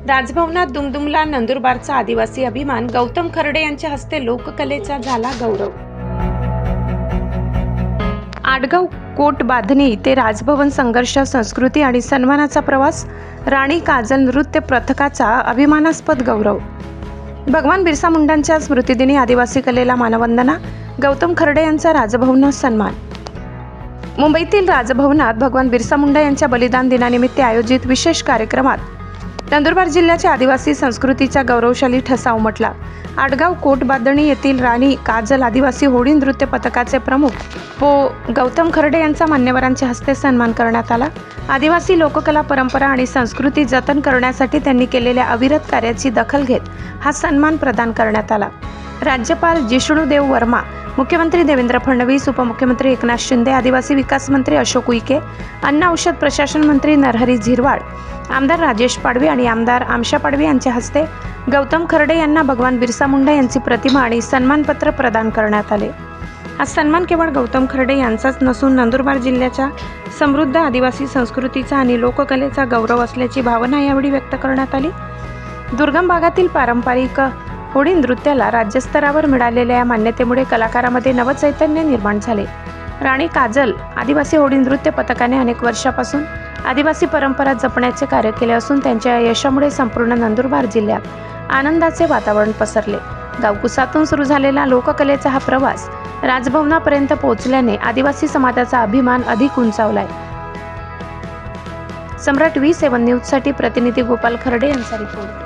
राजभवनात दुमदुमला नंदुरबारचा आदिवासी अभिमान. गौतम खर्डे यांच्या हस्ते लोककलेचा झाला गौरव. आडगाव कोट बांधणी ते राजभवन संघर्ष, संस्कृती आणि सन्मानाचा प्रवास. राणी काजल नृत्य पथकाचा अभिमानास्पद गौरव. भगवान बिरसा मुंडांच्या स्मृतिदिनी आदिवासी कलेला मानवंदना. गौतम खर्डे यांचा राजभवनात सन्मान. मुंबईतील राजभवनात भगवान बिरसा मुंडा यांच्या बलिदान दिनानिमित्त आयोजित विशेष कार्यक्रमात नंदुरबार जिल्ह्याच्या आदिवासी संस्कृतीचा गौरवशाली ठसा उमटला. आडगाव कोट बांधणी येथील राणी काजल आदिवासी होळी नृत्य पथकाचे प्रमुख गौतम खर्डे यांचा मान्यवरांच्या हस्ते सन्मान करण्यात आला. आदिवासी लोककला, परंपरा आणि संस्कृती जतन करण्यासाठी त्यांनी केलेल्या अविरत कार्याची दखल घेत हा सन्मान प्रदान करण्यात आला. राज्यपाल जिष्णुदेव वर्मा, मुख्यमंत्री देवेंद्र फडणवीस, उपमुख्यमंत्री एकनाथ शिंदे, आदिवासी विकास मंत्री अशोक उईके, अन्न औषध प्रशासन मंत्री नरहरी झिरवाळ, आमदार राजेश पाडवी आणि आमदार आमशा पाडवी यांच्या हस्ते गौतम खर्डे यांना भगवान बिरसा मुंडा यांची प्रतिमा आणि सन्मानपत्र प्रदान करण्यात आले. हा सन्मान केवळ गौतम खर्डे यांचाच नसून नंदुरबार जिल्ह्याच्या समृद्ध आदिवासी संस्कृतीचा आणि लोककलेचा गौरव असल्याची भावना यावेळी व्यक्त करण्यात आली. दुर्गम भागातील पारंपरिक होळी नृत्याला राज्यस्तरावर मिळालेल्या या मान्यतेमुळे कलाकारांमध्ये नवचैतन्य निर्माण झाले. राणी काजल आदिवासी होळी नृत्य पथकाने अनेक वर्षापासून आदिवासी परंपरा जपण्याचे कार्य केले असून त्यांच्या यशामुळे संपूर्ण नंदुरबार जिल्ह्यात आनंदाचे वातावरण पसरले. गावकुसातून सुरू झालेला लोककलेचा हा प्रवास राजभवनापर्यंत पोहोचल्याने आदिवासी समाजाचा अभिमान अधिक उंचावलाय. सम्राट V7 न्यूजसाठी प्रतिनिधी गोपाल खर्डे यांचा रिपोर्ट.